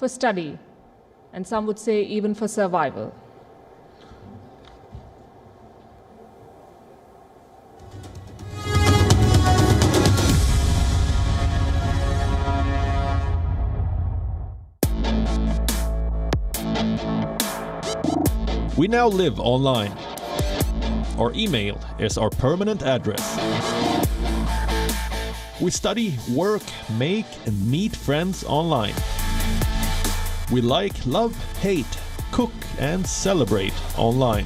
for study, and some would say even for survival. We now live online. Our email is our permanent address. We study, work, make, and meet friends online. We like, love, hate, cook, and celebrate online.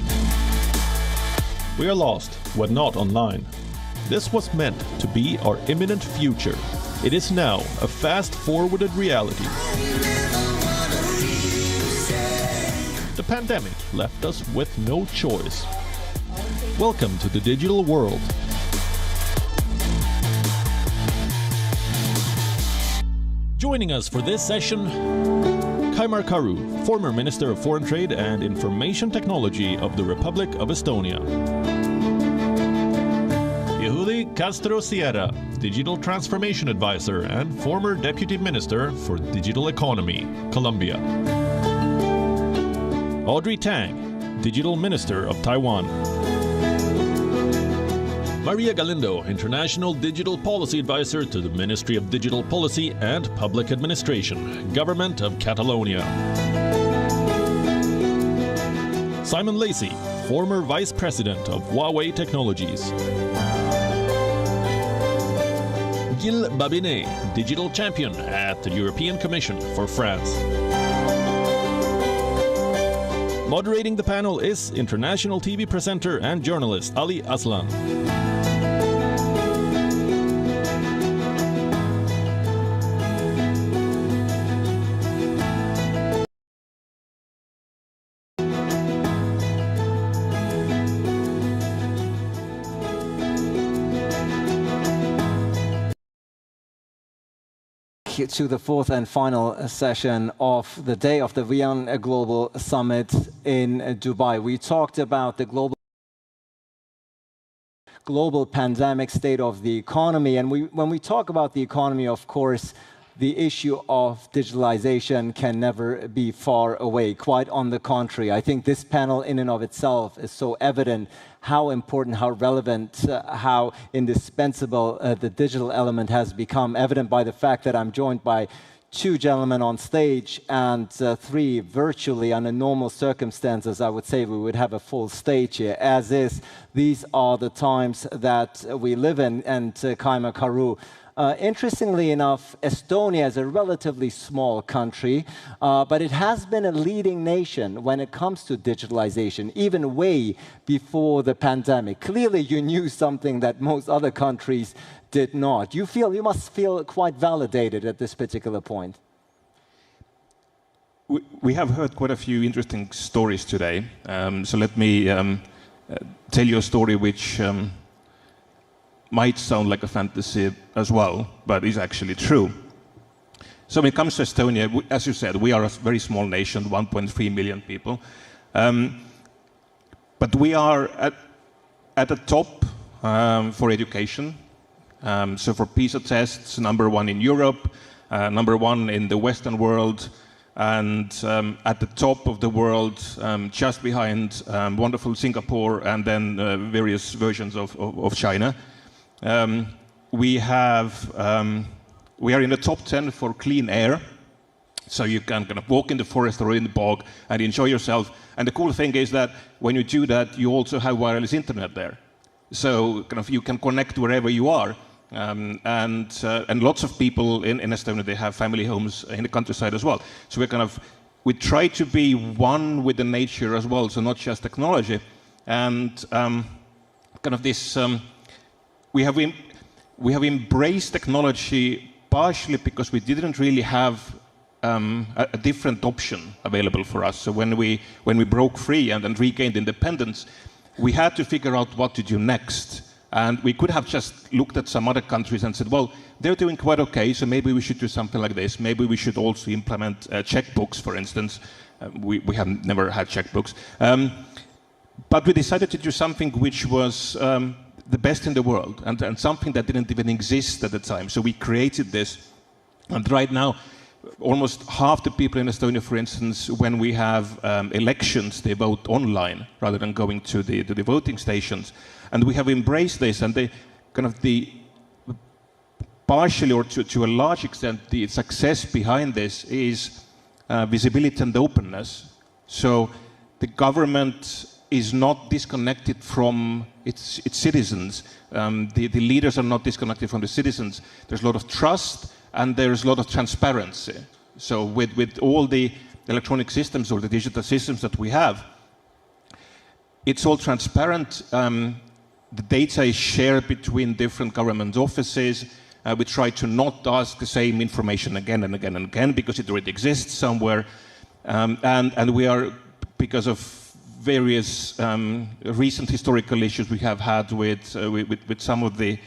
We are lost when not online. This was meant to be our imminent future. It is now a fast-forwarded reality. The pandemic left us with no choice. Welcome to the digital world. Joining us for this session, Kaimar Karu, former Minister of Foreign Trade and Information Technology of the Republic of Estonia. Yehudi Castro Sierra, Digital Transformation Advisor and former Deputy Minister for Digital Economy, Colombia. Audrey Tang, Digital Minister of Taiwan. Maria Galindo, International Digital Policy Advisor to the Ministry of Digital Policy and Public Administration, Government of Catalonia. Simon Lacey, former Vice President of Huawei Technologies. Gilles Babinet, Digital Champion at the European Commission for France. Moderating the panel is international TV presenter and journalist Ali Aslan. To the fourth and final session of the day of the WION Global Summit in Dubai. We talked about the global pandemic, state of the economy, and when we talk about the economy, of course, the issue of digitalization can never be far away. Quite on the contrary, I think this panel in and of itself is so evident how important, how relevant, how indispensable the digital element has become, evident by the fact that I'm joined by two gentlemen on stage and three virtually. Under normal circumstances, I would say we would have a full stage here. As is, these are the times that we live in. And Kaimar Karu, interestingly enough, Estonia is a relatively small country, but it has been a leading nation when it comes to digitalization, even way before the pandemic. Clearly, you knew something that most other countries did not. You must feel quite validated at this particular point. We have heard quite a few interesting stories today. So let me tell you a story which might sound like a fantasy as well, but is actually true. So when it comes to Estonia, as you said, we are a very small nation, 1.3 million people. But we are at the top for education. So for PISA tests, #1 in Europe, #1 in the Western world, and at the top of the world, just behind wonderful Singapore and then various versions of China. We are in the top 10 for clean air, so you can kind of walk in the forest or in the bog and enjoy yourself. And the cool thing is that when you do that, you also have wireless internet there, so kind of you can connect wherever you are. And lots of people in Estonia, they have family homes in the countryside as well. So we try to be one with the nature as well, so not just technology. And kind of this. We have embraced technology partially because we didn't really have a different option available for us. So when we broke free and then regained independence, we had to figure out what to do next. And we could have just looked at some other countries and said, well, they're doing quite okay, so maybe we should do something like this. Maybe we should also implement checkbooks, for instance. We have never had checkbooks. But we decided to do something which was the best in the world, and something that didn't even exist at the time. So we created this, and right now almost half the people in Estonia, for instance, when we have elections, they vote online rather than going to the voting stations. And we have embraced this, and partially or to a large extent, the success behind this is visibility and openness. So the government is not disconnected from its citizens. The leaders are not disconnected from the citizens. There's a lot of trust and there's a lot of transparency. So with all the electronic systems or the digital systems that we have, it's all transparent. The data is shared between different government offices. We try to not ask the same information again and again and again because it already exists somewhere. And we are, because of various recent historical issues we have had with some of the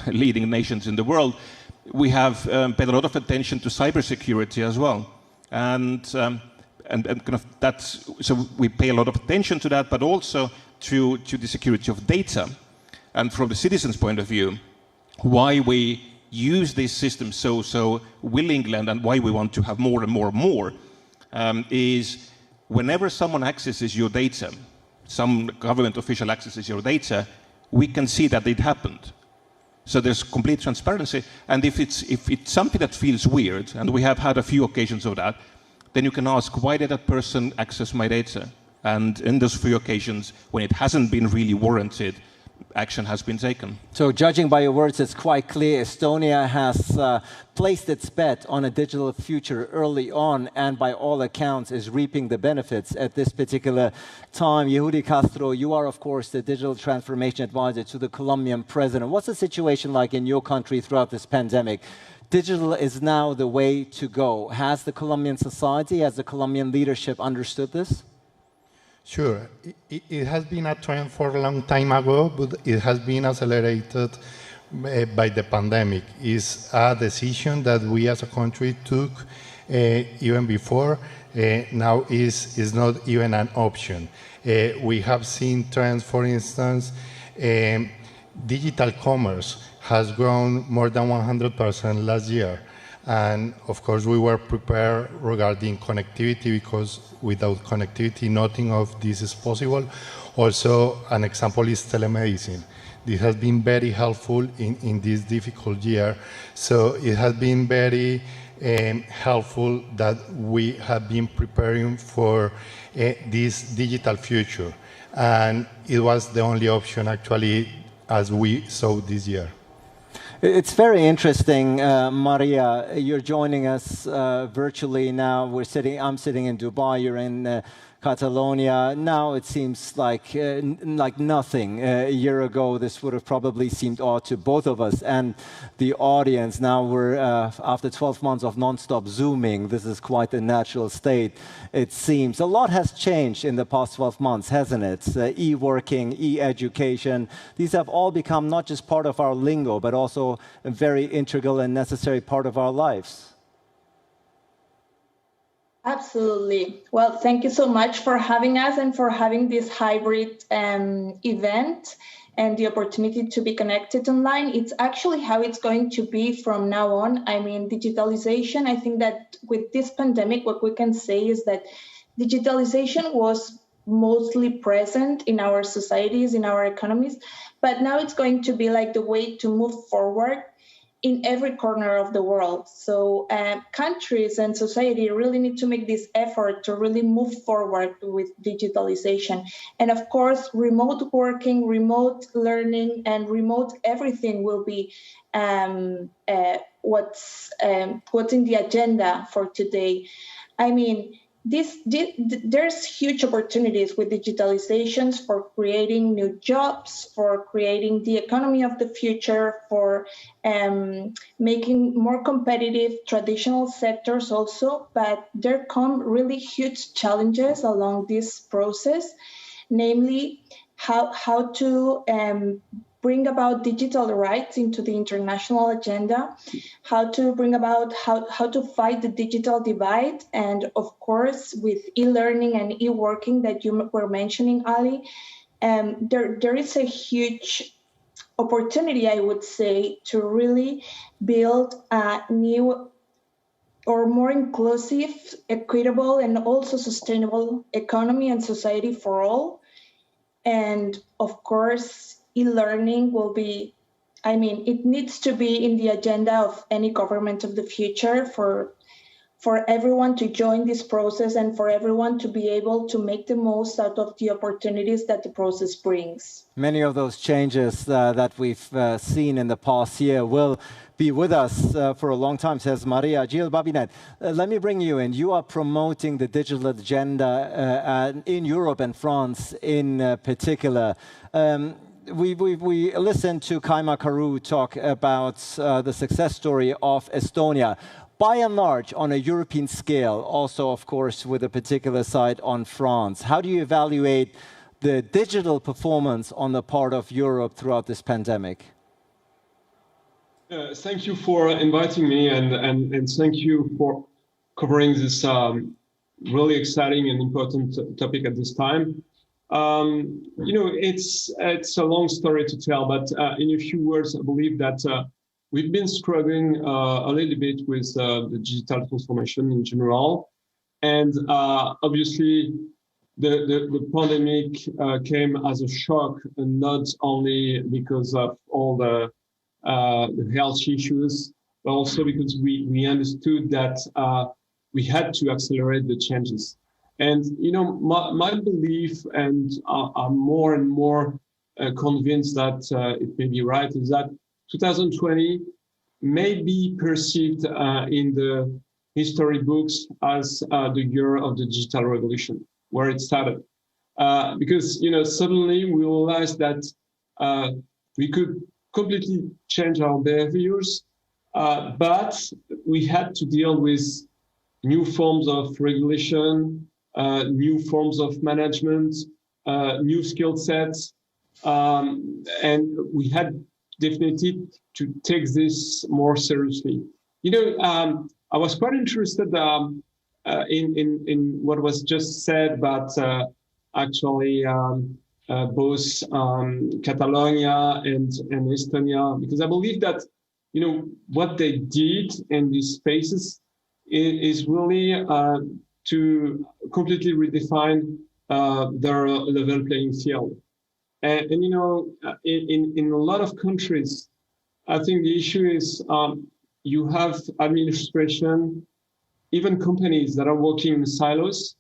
leading nations in the world, we have paid a lot of attention to cybersecurity as well. And so we pay a lot of attention to that, but also to the security of data. And from the citizens' point of view, why we use this system so willingly and why we want to have more and more and more is whenever someone accesses your data, some government official accesses your data, we can see that it happened. So there's complete transparency, and if it's something that feels weird, and we have had a few occasions of that, then you can ask, why did that person access my data? And in those few occasions, when it hasn't been really warranted, action has been taken. So judging by your words, it's quite clear Estonia has placed its bet on a digital future early on, and by all accounts is reaping the benefits at this particular time. Yehudi Castro, you are of course the digital transformation advisor to the Colombian president. What's the situation like in your country throughout this pandemic? Digital is now the way to go. Has the Colombian society, has the Colombian leadership understood this? Sure. It has been a trend for a long time ago, but it has been accelerated by the pandemic. It's a decision that we as a country took even before. Now is not even an option. We have seen trends, for instance, digital commerce has grown more than 100% last year. And of course, we were prepared regarding connectivity, because without connectivity, nothing of this is possible. Also, an example is telemedicine. This has been very helpful in this difficult year. So it has been very helpful that we have been preparing for this digital future. And it was the only option, actually, as we saw this year. It's very interesting, Maria. You're joining us virtually now. I'm sitting in Dubai. You're in Catalonia. Now it seems like nothing. A year ago, this would have probably seemed odd to both of us and the audience. Now we're after 12 months of non-stop Zooming. This is quite a natural state. It seems a lot has changed in the past 12 months, hasn't it? E-working, e-education. These have all become not just part of our lingo, but also a very integral and necessary part of our lives. Absolutely. Well, thank you so much for having us and for having this hybrid event and the opportunity to be connected online. It's actually how it's going to be from now on. I mean, digitalization, I think that with this pandemic, what we can say is that digitalization was mostly present in our societies, in our economies, but now it's going to be like the way to move forward in every corner of the world. So countries and society really need to make this effort to really move forward with digitalization. And of course, remote working, remote learning, and remote everything will be what's in the agenda for today. I mean, there's huge opportunities with digitalizations for creating new jobs, for creating the economy of the future, for making more competitive traditional sectors also. But there come really huge challenges along this process, namely how to bring about digital rights into the international agenda, how to bring about how to fight the digital divide, and of course with e-learning and e-working that you were mentioning, Ali, there is a huge opportunity, I would say, to really build a new or more inclusive, equitable, and also sustainable economy and society for all. And of course, e-learning will be, I mean, it needs to be in the agenda of any government of the future for everyone to join this process and for everyone to be able to make the most out of the opportunities that the process brings. Many of those changes that we've seen in the past year will be with us for a long time, says Maria. Gilles Babinet, let me bring you in. You are promoting the digital agenda in Europe and France in particular. We listened to Kaima Karou talk about the success story of Estonia. By and large, on a European scale, also, of course, with a particular side on France, how do you evaluate the digital performance on the part of Europe throughout this pandemic? Thank you for inviting me, and thank you for covering this really exciting and important topic at this time. You know, it's a long story to tell, but in a few words, I believe that we've been struggling a little bit with the digital transformation in general, and obviously the pandemic came as a shock, and not only because of all the health issues, but also because we understood that we had to accelerate the changes. And you know, my belief, and I'm more and more convinced that it may be right, is that 2020 may be perceived in the history books as the year of the digital revolution, where it started. Because, you know, suddenly we realized that we could completely change our behaviors, but we had to deal with new forms of regulation, new forms of management, new skill sets, and we had definitely to take this more seriously. You know, I was quite interested in what was just said about actually both Catalonia and Estonia, because I believe that, you know, what they did in these spaces is really to completely redefine their level playing field. And you know, in a lot of countries, I think the issue is you have administration, even companies that are working in silos,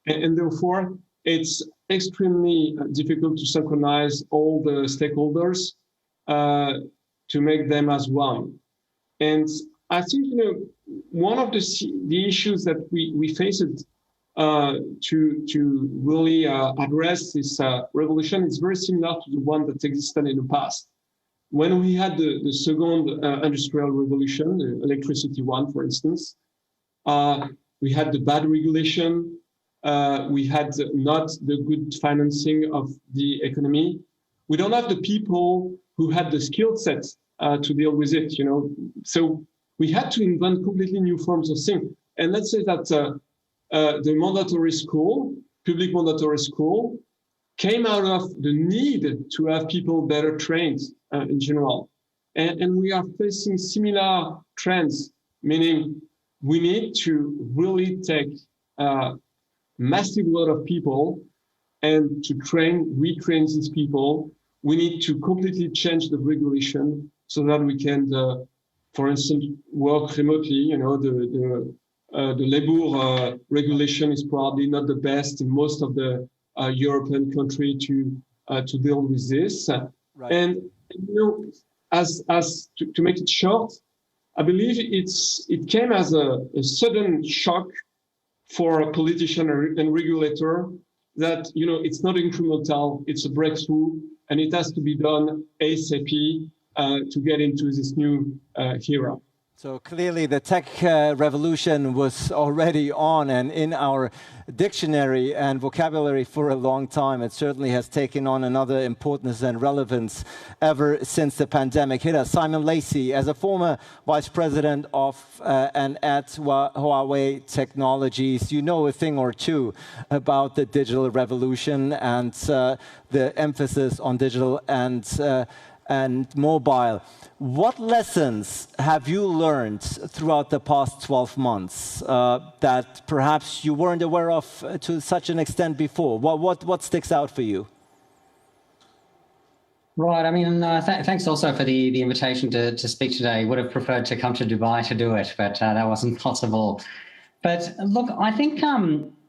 and therefore it's extremely difficult to synchronize all the stakeholders to make them as one. And I think, you know, one of the issues that we faced to really address this revolution is very similar to the one that existed in the past. When we had the second industrial revolution, the electricity one, for instance, we had the bad regulation, we had not the good financing of the economy. We don't have the people who had the skill set to deal with it, you know. So we had to invent completely new forms of things. And let's say that the mandatory school, public mandatory school, came out of the need to have people better trained in general. And we are facing similar trends, meaning we need to really take a massive lot of people and to retrain these people. We need to completely change the regulation so that we can, for instance, work remotely. You know, the labor regulation is probably not the best in most of the European country to deal with this. Right. And you know, to make it short, I believe it came as a sudden shock for a politician and regulator that, you know, it's not incremental, it's a breakthrough, and it has to be done ASAP to get into this new era. So clearly the tech revolution was already on and in our dictionary and vocabulary for a long time. It certainly has taken on another importance and relevance ever since the pandemic hit us. Simon Lacey, as a former vice president of and at Huawei Technologies, you know a thing or two about the digital revolution and the emphasis on digital and and mobile. What lessons have you learned throughout the past 12 months that perhaps you weren't aware of to such an extent before? What sticks out for you? Right. I mean, thanks also for the invitation to speak today. Would have preferred to come to Dubai to do it, but that wasn't possible. But look, I think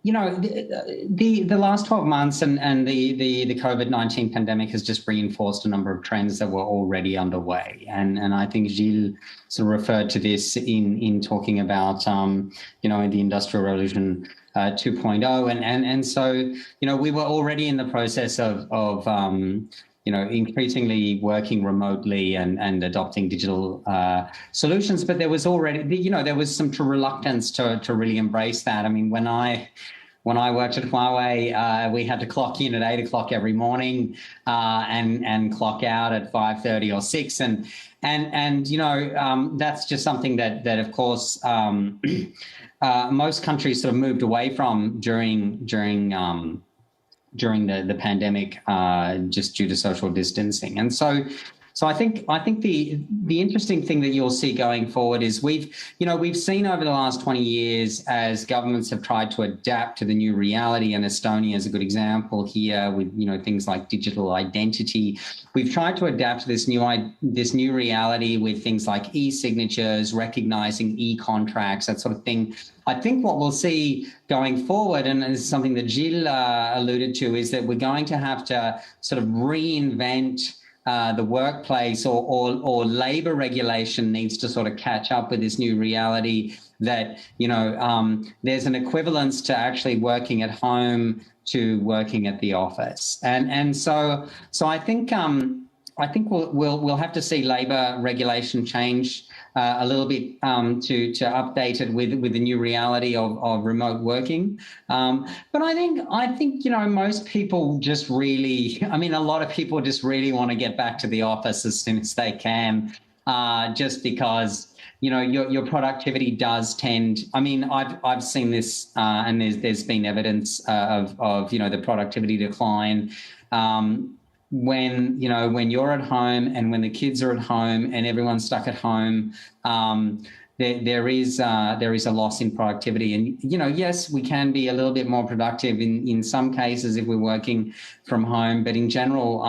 the last 12 months and the COVID-19 pandemic has just reinforced a number of trends that were already underway. And I think Gilles sort of referred to this in talking about the Industrial Revolution 2.0, and so we were already in the process of increasingly working remotely and adopting digital solutions. But there was already, there was some reluctance to really embrace that. I mean, when I worked at Huawei, we had to clock in at 8 o'clock every morning and clock out at 5:30 or 6. And that's just something that of course, most countries sort of moved away from during the pandemic, just due to social distancing. And so I think the interesting thing that you'll see going forward is we've seen over the last 20 years as governments have tried to adapt to the new reality, and Estonia is a good example here with things like digital identity. We've tried to adapt to this new reality with things like e-signatures, recognizing e-contracts, that sort of thing. I think what we'll see going forward, and this is something that Gilles alluded to, is that we're going to have to sort of reinvent the workplace, or labor regulation needs to sort of catch up with this new reality that, there's an equivalence to actually working at home to working at the office. And so I think we'll have to see labor regulation change a little bit to update it with the new reality of remote working. But I think most people just really, a lot of people just really want to get back to the office as soon as they can, just because your productivity does tend. I've seen this, and there's been evidence of the productivity decline. When you're at home and when the kids are at home and everyone's stuck at home, there is a loss in productivity. And yes, we can be a little bit more productive in some cases if we're working from home, but in general,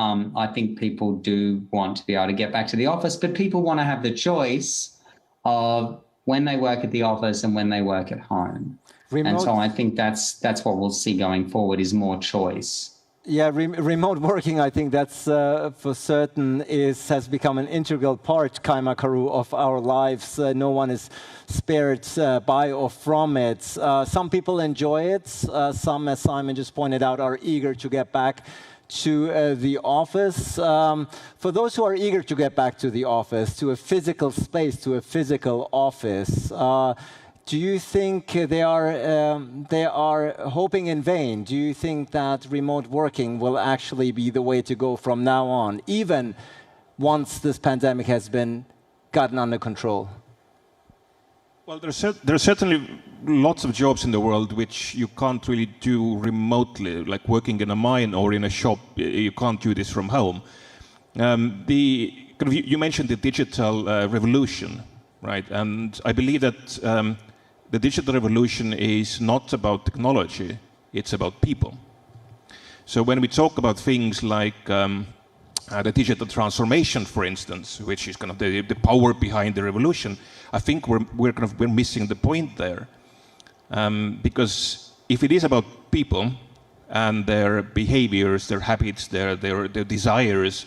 I think people do want to be able to get back to the office, but people want to have the choice of when they work at the office and when they work at home. And so I think that's what we'll see going forward, is more choice. Yeah, remote working, I think that's for certain has become an integral part, Kaima Karu, of our lives. No one is spared by or from it. Some people enjoy it. Some, as Simon just pointed out, are eager to get back to the office. For those who are eager to get back to the office, to a physical space, to a physical office, do you think they are hoping in vain? Do you think that remote working will actually be the way to go from now on, even once this pandemic has been gotten under control? Well, there are certainly lots of jobs in the world which you can't really do remotely, like working in a mine or in a shop. You can't do this from home. You mentioned the digital revolution, right? And I believe that the digital revolution is not about technology, it's about people. So when we talk about things like the digital transformation, for instance, which is kind of the power behind the revolution, I think we're missing the point there. Because if it is about people and their behaviors, their habits, their desires,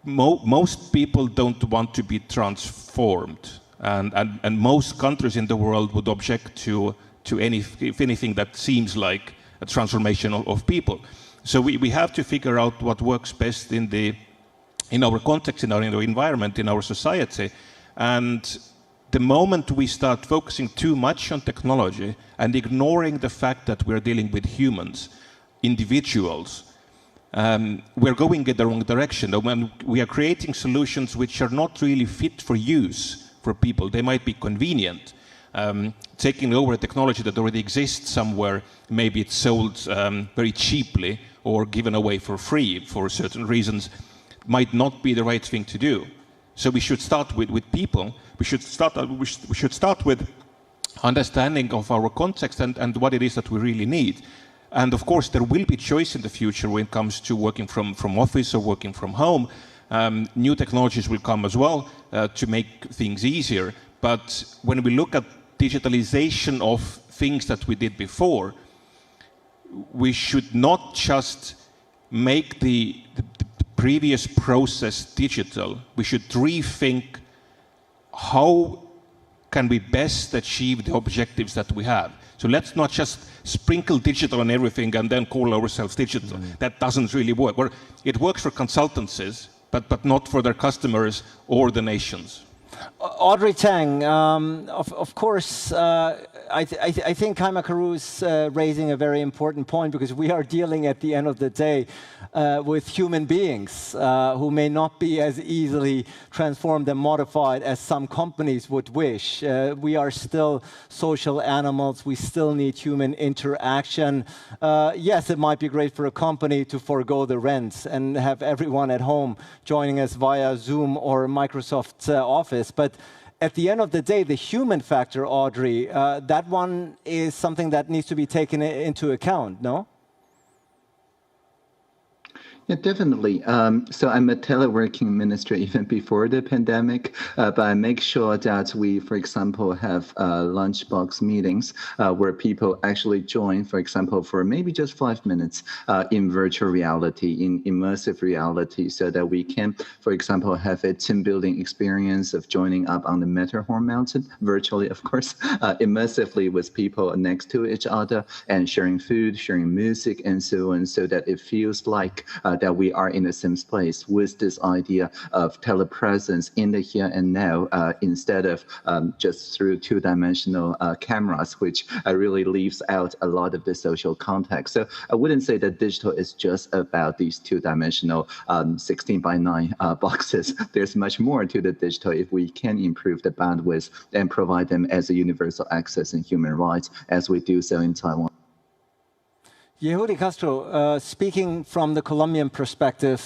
most people don't want to be transformed. And most countries in the world would object to anything that seems like a transformation of people. So we have to figure out what works best in our context, in our environment, in our society. And the moment we start focusing too much on technology and ignoring the fact that we're dealing with humans, individuals, we're going in the wrong direction. When we are creating solutions which are not really fit for use for people, they might be convenient. Taking over a technology that already exists somewhere, maybe it's sold very cheaply or given away for free for certain reasons. might not be the right thing to do. So we should start with people. We should start with understanding of our context and what it is that we really need. And of course, there will be choice in the future when it comes to working from office or working from home. New technologies will come as well to make things easier. But when we look at digitalization of things that we did before, we should not just make the previous process digital. We should rethink how can we best achieve the objectives that we have. So let's not just sprinkle digital on everything and then call ourselves digital. That doesn't really work. Or it works for consultancies, but not for their customers or the nations. Audrey Tang, of course, I think Kaima Karu is raising a very important point, because we are dealing at the end of the day with human beings who may not be as easily transformed and modified as some companies would wish. We are still social animals. We still need human interaction. Yes, it might be great for a company to forego the rents and have everyone at home joining us via Zoom or Microsoft Office. But at the end of the day, the human factor, Audrey, that one is something that needs to be taken into account, no? Yeah, definitely. So I'm a teleworking minister even before the pandemic, but I make sure that we, for example, have lunchbox meetings where people actually join, for example, for maybe just 5 minutes in virtual reality, in immersive reality, so that we can, for example, have a team building experience of joining up on the Matterhorn mountain, virtually, of course, immersively with people next to each other and sharing food, sharing music, and so on, so that it feels like that we are in the same place with this idea of telepresence in the here and now, instead of just through two-dimensional cameras, which really leaves out a lot of the social context. So I wouldn't say that digital is just about these two-dimensional 16:9 boxes. There's much more to the digital if we can improve the bandwidth and provide them as a universal access and human rights, as we do so in Taiwan. Yehudi Castro, speaking from the Colombian perspective,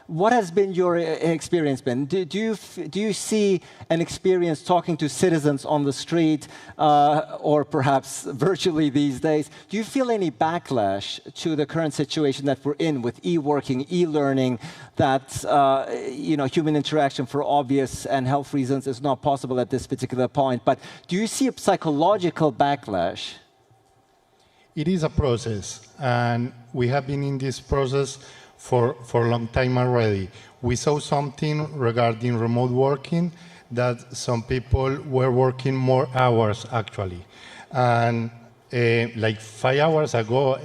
what has been your experience been? Do you see an experience talking to citizens on the street, or perhaps virtually these days? Do you feel any backlash to the current situation that we're in with e-working, e-learning, that human interaction for obvious and health reasons is not possible at this particular point? But do you see a psychological backlash? It is a process, and we have been in this process for a long time already. We saw something regarding remote working, that some people were working more hours, actually. And like 5 hours ago,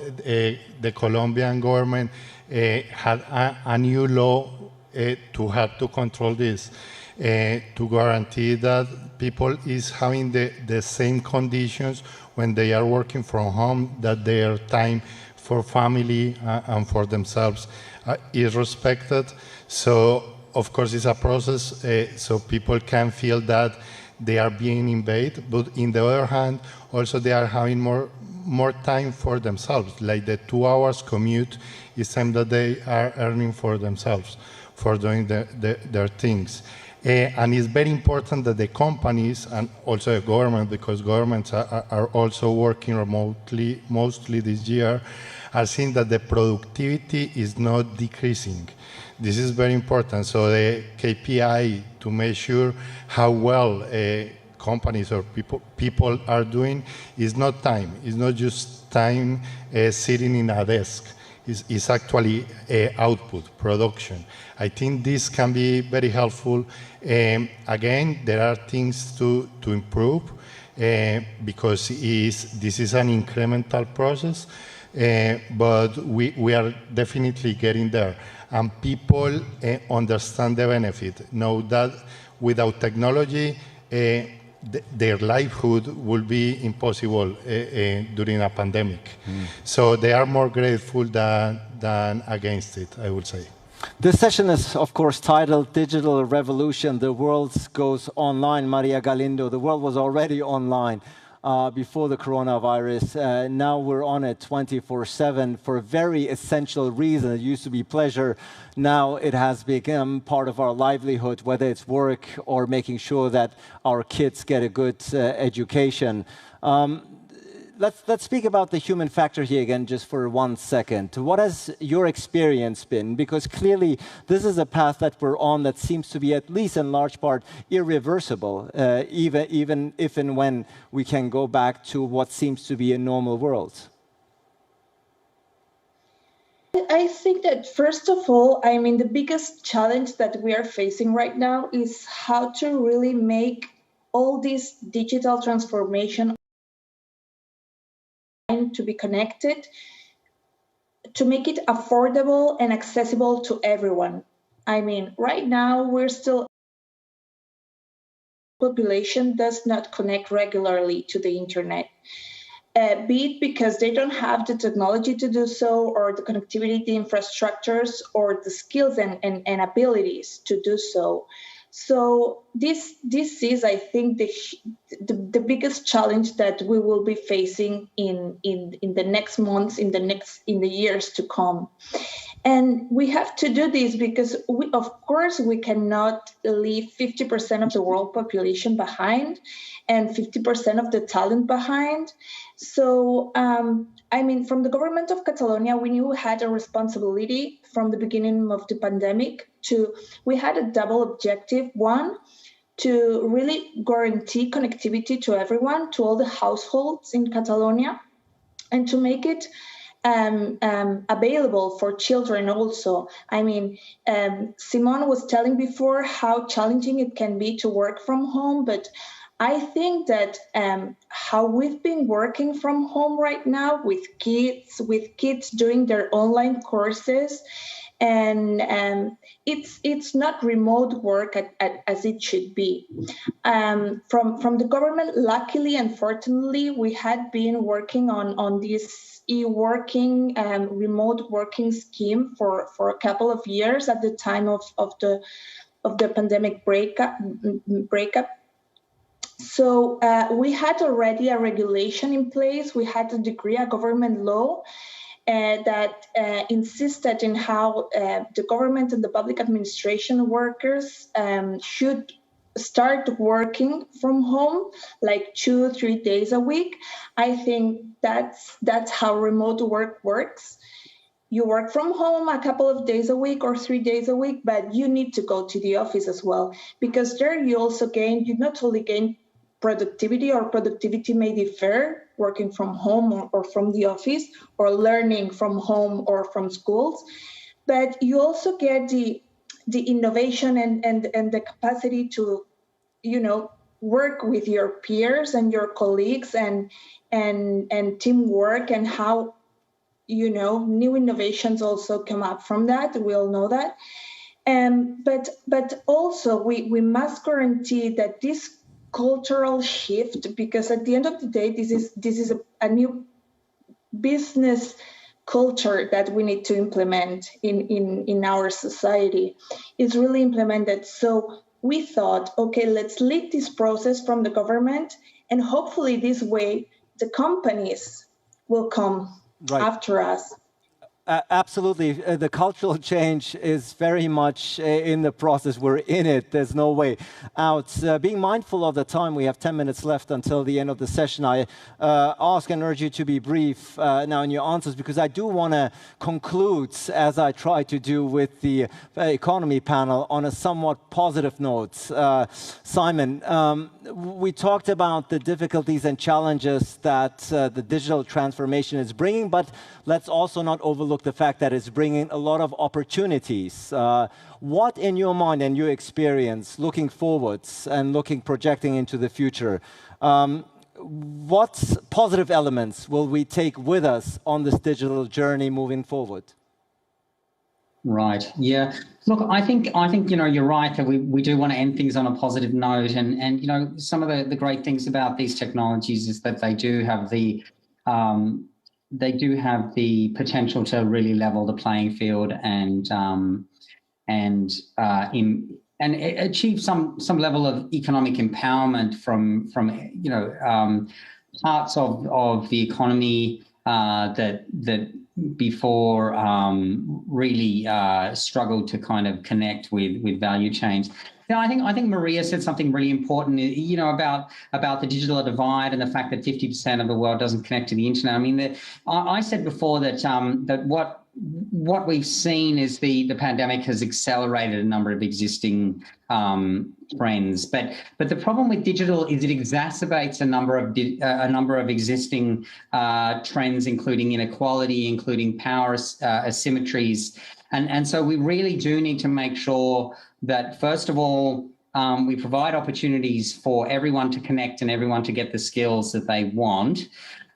the Colombian government had a new law to have to control this, to guarantee that people is having the same conditions when they are working from home, that their time for family and for themselves is respected. So, of course, it's a process, so people can feel that they are being invaded, but in the other hand, also they are having more time for themselves, like the 2 hours commute is time that they are earning for themselves, for doing their things. And it's very important that the companies and also the government, because governments are also working remotely mostly this year, are seeing that the productivity is not decreasing. This is very important. So the KPI to measure how well companies or people are doing is not time. It's not just time sitting in a desk. It's actually output, production. I think this can be very helpful. Again, there are things to improve because this is an incremental process, but we are definitely getting there. And people understand the benefit, know that without technology, their livelihood will be impossible during a pandemic. So they are more grateful than against it, I would say. This session is, of course, titled Digital Revolution, The World Goes Online. Maria Galindo, the world was already online before the coronavirus. Now we're on it 24/7 for a very essential reason. It used to be pleasure. Now it has become part of our livelihood, whether it's work or making sure that our kids get a good education. Let's speak about the human factor here again just for 1 second. What has your experience been? Because clearly this is a path that we're on that seems to be, at least in large part, irreversible, even if and when we can go back to what seems to be a normal world. I think that first of all, I mean, the biggest challenge that we are facing right now is how to really make all this digital transformation to be connected, to make it affordable and accessible to everyone. I mean, right now we're still, population does not connect regularly to the internet, be it because they don't have the technology to do so, or the connectivity, the infrastructures, or the skills and abilities to do so. So this is, I think, the biggest challenge that we will be facing in the next months, in the years to come. And we have to do this because of course we cannot leave 50% of the world population behind and 50% of the talent behind. So I mean, from the government of Catalonia, we knew we had a responsibility from the beginning of the pandemic we had a double objective. One, to really guarantee connectivity to everyone, to all the households in Catalonia, and to make it available for children also. I mean, Simone was telling before how challenging it can be to work from home, but I think that how we've been working from home right now with kids doing their online courses, and it's not remote work as it should be. From the government, luckily and fortunately, we had been working on this e-working remote working scheme for a couple of years at the time of the pandemic breakup. So we had already a regulation in place. We had a government law that insisted in how the government and the public administration workers should start working from home, like 2-3 days a week. I think that's how remote work works. You work from home a couple of days a week or 3 days a week, but you need to go to the office as well, because there you not only gain productivity, or productivity may differ working from home or from the office, or learning from home or from schools, but you also get the innovation and the capacity to, work with your peers and your colleagues and teamwork, and how, new innovations also come up from that. We all know that. But also we must guarantee that this cultural shift, because at the end of the day, this is a new business culture that we need to implement in our society, is really implemented. So we thought, okay, let's lead this process from the government, and hopefully this way the companies will come after us. Absolutely. The cultural change is very much in the process. We're in it. There's no way out. Being mindful of the time, we have 10 minutes left until the end of the session. I ask and urge you to be brief now in your answers, because I do want to conclude, as I try to do with the economy panel, on a somewhat positive note. Simon, we talked about the difficulties and challenges that the digital transformation is bringing, but let's also not overlook the fact that it's bringing a lot of opportunities. What, in your mind and your experience, looking forwards and projecting into the future, what positive elements will we take with us on this digital journey moving forward? Right. Yeah. Look, I think you're right that we do want to end things on a positive note, and some of the great things about these technologies is that they do have the potential to really level the playing field and achieve some level of economic empowerment from parts of the economy that before really struggled to kind of connect with value chains. You know, I think Maria said something really important, you know, about the digital divide and the fact that 50% of the world doesn't connect to the internet. I mean, I said before that that what we've seen is the pandemic has accelerated a number of existing trends, but the problem with digital is it exacerbates a number of existing trends, including inequality, including power asymmetries, and so we really do need to make sure that, first of all, we provide opportunities for everyone to connect and everyone to get the skills that they want.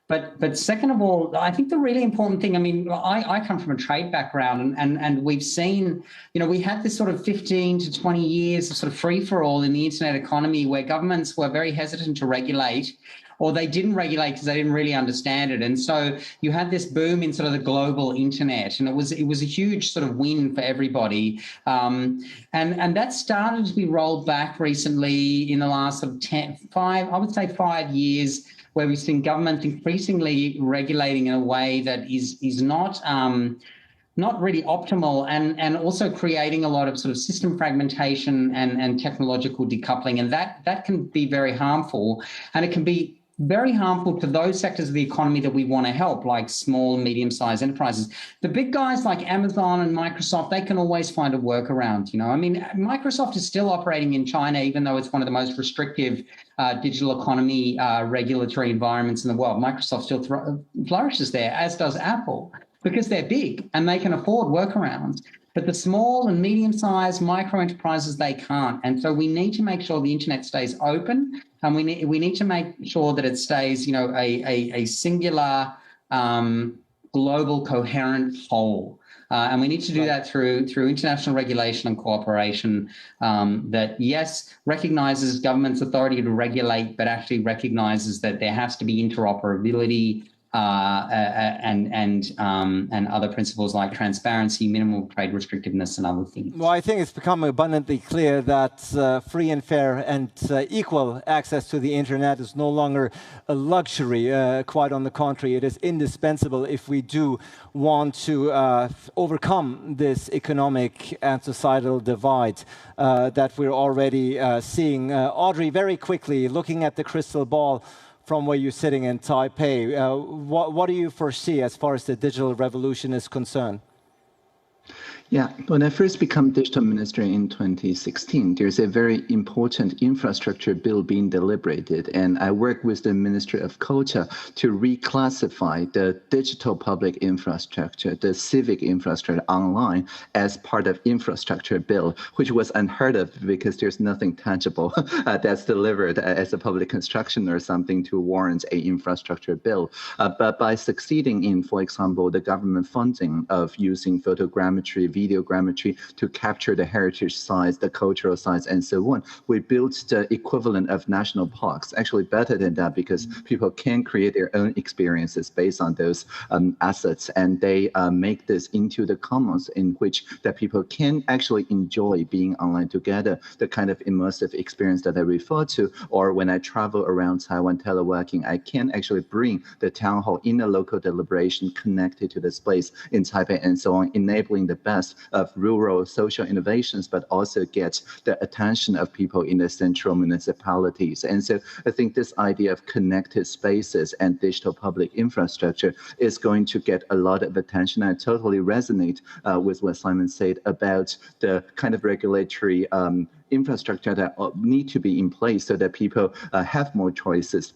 But second of all, I think the really important thing, I mean, I come from a trade background and we've seen, you know, we had this sort of 15 to 20 years of sort of free-for-all in the internet economy where governments were very hesitant to regulate, or they didn't regulate because they didn't really understand it. And so you had this boom in sort of the global internet, and it was a huge sort of win for everybody. And that started to be rolled back recently in the last sort of 5 years, where we've seen governments increasingly regulating in a way that is not really optimal, and also creating a lot of sort of system fragmentation and technological decoupling. And that can be very harmful, and it can be very harmful to those sectors of the economy that we want to help, like small, medium-sized enterprises. The big guys like Amazon and Microsoft, they can always find a workaround, you know. I mean, Microsoft is still operating in China, even though it's one of the most restrictive digital economy regulatory environments in the world. Microsoft still flourishes there, as does Apple, because they're big and they can afford workarounds. But the small and medium-sized micro enterprises, they can't. And so we need to make sure the internet stays open, and we need to make sure that it stays, you know, a singular, global, coherent whole. And we need to do that through international regulation and cooperation that, yes, recognizes government's authority to regulate, but actually recognizes that there has to be interoperability and other principles like transparency, minimal trade restrictiveness, and other things. Well, I think it's become abundantly clear that free and fair and equal access to the internet is no longer a luxury. Quite on the contrary, it is indispensable if we do want to overcome this economic and societal divide that we're already seeing. Audrey, very quickly, looking at the crystal ball, from where you're sitting in Taipei, what do you foresee as far as the digital revolution is concerned? Yeah, when I first became digital minister in 2016, there's a very important infrastructure bill being deliberated, and I work with the Ministry of Culture to reclassify the digital public infrastructure, the civic infrastructure online, as part of infrastructure bill, which was unheard of because there's nothing tangible that's delivered as a public construction or something to warrant a infrastructure bill. But by succeeding in, for example, the government funding of using photogrammetry, videogrammetry to capture the heritage sites, the cultural sites, and so on, we built the equivalent of national parks, actually better than that, because people can create their own experiences based on those assets, and they make this into the commons in which that people can actually enjoy being online together, the kind of immersive experience that I refer to. Or when I travel around Taiwan teleworking, I can actually bring the town hall in a local deliberation connected to this place in Taipei and so on, enabling the best of rural social innovations, but also get the attention of people in the central municipalities. And so I think this idea of connected spaces and digital public infrastructure is going to get a lot of attention. I totally resonate with what Simon said about the kind of regulatory infrastructure that need to be in place so that people have more choices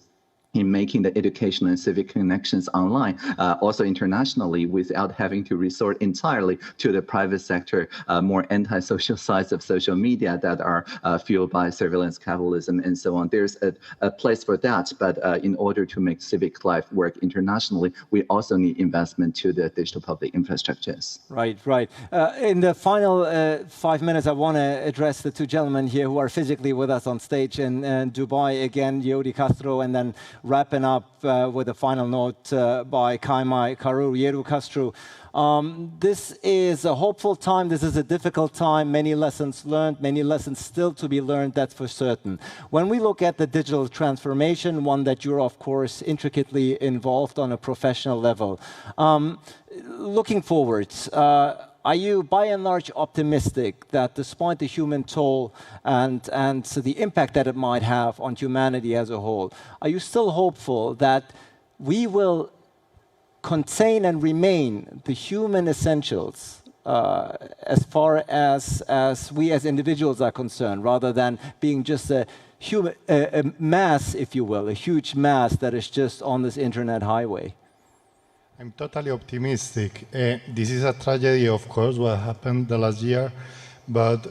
in making the educational and civic connections online, also internationally, without having to resort entirely to the private sector, more anti-social sides of social media that are fueled by surveillance capitalism and so on. There's a place for that, but in order to make civic life work internationally, we also need investment to the digital public infrastructures. Right, right. In the final 5 minutes, I want to address the two gentlemen here who are physically with us on stage in Dubai. Again, Yodi Castro and then wrapping up with a final note by Kaima Karu, Yeru Kastru. This is a hopeful time. This is a difficult time. Many lessons learned, many lessons still to be learned, that's for certain. When we look at the digital transformation, one that you're, of course, intricately involved on a professional level, looking forward, are you by and large optimistic that despite the human toll and so the impact that it might have on humanity as a whole, are you still hopeful that we will contain and remain the human essentials as far as we as individuals are concerned, rather than being just a mass, if you will, a huge mass that is just on this internet highway? I'm totally optimistic. This is a tragedy, of course, what happened the last year, but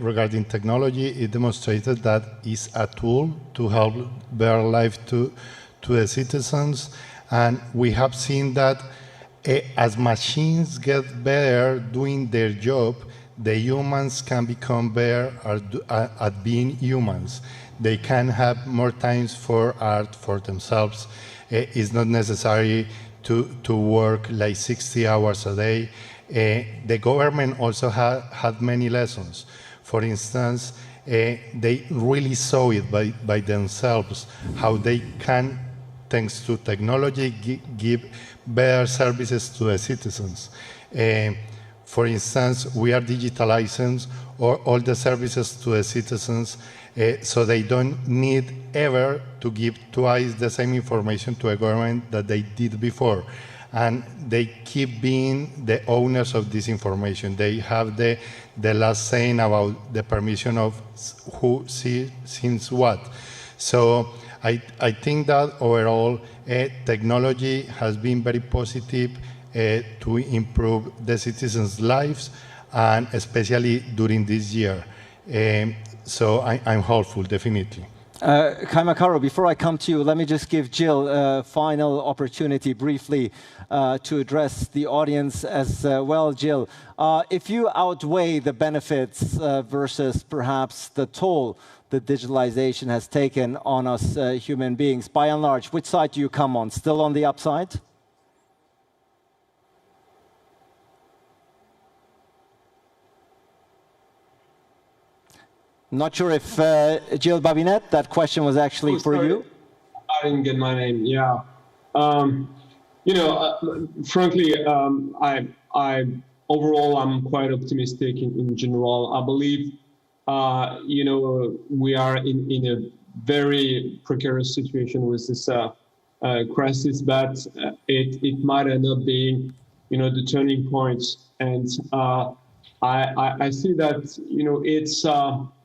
regarding technology, it demonstrated that it's a tool to help better life to the citizens. And we have seen that as machines get better doing their job, the humans can become better at being humans. They can have more time for art, for themselves. It's not necessary to work like 60 hours a day. The government also had many lessons. For instance, they really saw it by themselves, how they can, thanks to technology, give better services to the citizens. For instance, we are digitalizing all the services to the citizens, so they don't need ever to give twice the same information to a government that they did before. And they keep being the owners of this information. They have the last saying about the permission of who sees what. So I think that overall technology has been very positive to improve the citizens' lives, and especially during this year. So I'm hopeful, definitely. Kaima Karo, before I come to you, let me just give Jill a final opportunity briefly to address the audience as well. Jill, if you outweigh the benefits versus perhaps the toll that digitalization has taken on us human beings, by and large, which side do you come on? Still on the upside? Not sure if Jill Babinet, that question was actually for you. I didn't get my name. Yeah, you know, frankly, I overall I'm quite optimistic in general. I believe, you know, we are in a very precarious situation with this crisis, but it might end up being, you know, the turning point. And I see that, you know, it's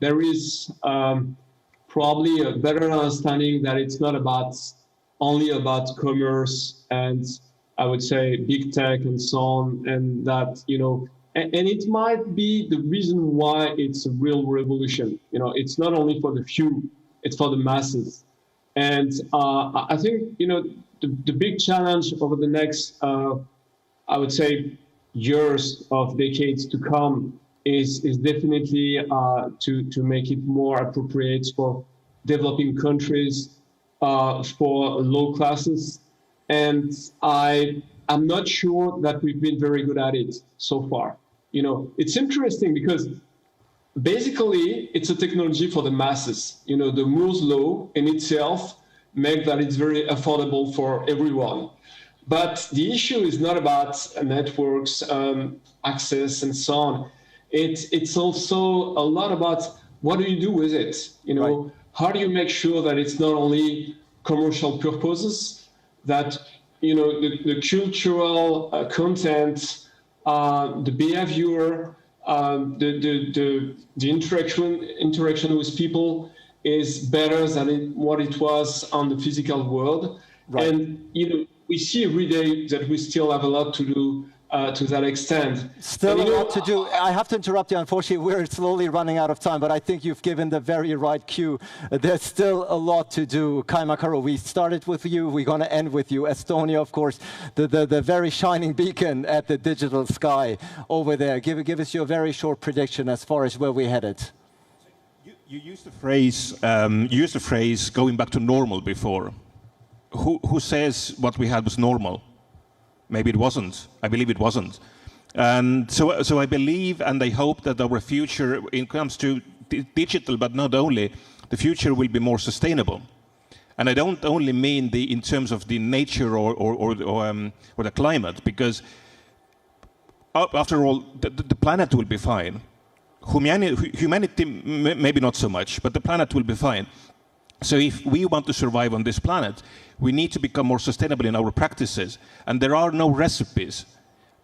there is probably a better understanding that it's not only about commerce and I would say big tech and so on, and that, you know, and it might be the reason why it's a real revolution. You know, it's not only for the few, it's for the masses. And I think, you know, the big challenge over the next, I would say, years of decades to come is definitely to make it more appropriate for developing countries, for low classes. And I'm not sure that we've been very good at it so far. You know, it's interesting because basically it's a technology for the masses. You know, the Moore's law in itself makes that it's very affordable for everyone. But the issue is not about networks, access, and so on. It's also a lot about what do you do with it? You know, right. How do you make sure that it's not only commercial purposes, that, you know, the cultural content, the behavior, the interaction with people is better than what it was on the physical world. Right. And, you know, we see every day that we still have a lot to do to that extent. Still a lot to do. I have to interrupt you. Unfortunately, we're slowly running out of time, but I think you've given the very right cue. There's still a lot to do. Kaima Karo, we started with you. We're going to end with you. Estonia, of course, the very shining beacon at the digital sky over there. Give us your very short prediction as far as where we're headed. You used the phrase going back to normal before. who says what we had was normal? Maybe it wasn't. I believe it wasn't. And so I believe and I hope that our future, when it comes to digital, but not only, the future will be more sustainable. And I don't only mean in terms of the nature or the climate, because after all, the planet will be fine. Humanity, maybe not so much, but the planet will be fine. So if we want to survive on this planet, we need to become more sustainable in our practices. And there are no recipes.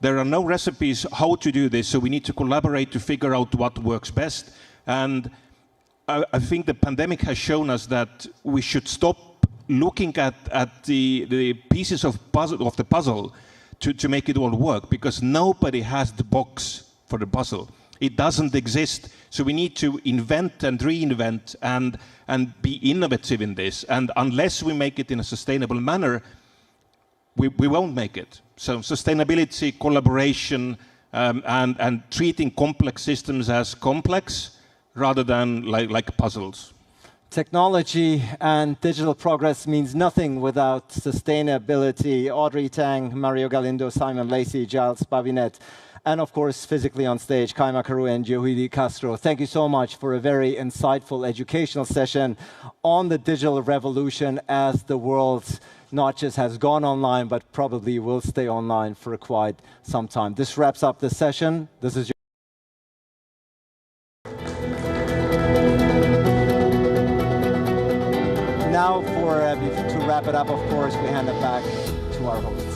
There are no recipes how to do this, so we need to collaborate to figure out what works best. And I think the pandemic has shown us that we should stop looking at the pieces of the puzzle to make it all work, because nobody has the box for the puzzle. It doesn't exist. So we need to invent and reinvent and be innovative in this. And unless we make it in a sustainable manner, we won't make it. So sustainability, collaboration, and treating complex systems as complex rather than like puzzles. Technology and digital progress means nothing without sustainability. Audrey Tang, Mario Galindo, Simon Lacey, Giles Babinet, and of course, physically on stage, Kaima Karou and Yohidi Castro. Thank you so much for a very insightful educational session on the digital revolution as the world not just has gone online, but probably will stay online for quite some time. This wraps up the session. This is Now, to wrap it up, of course, we hand it back to our host.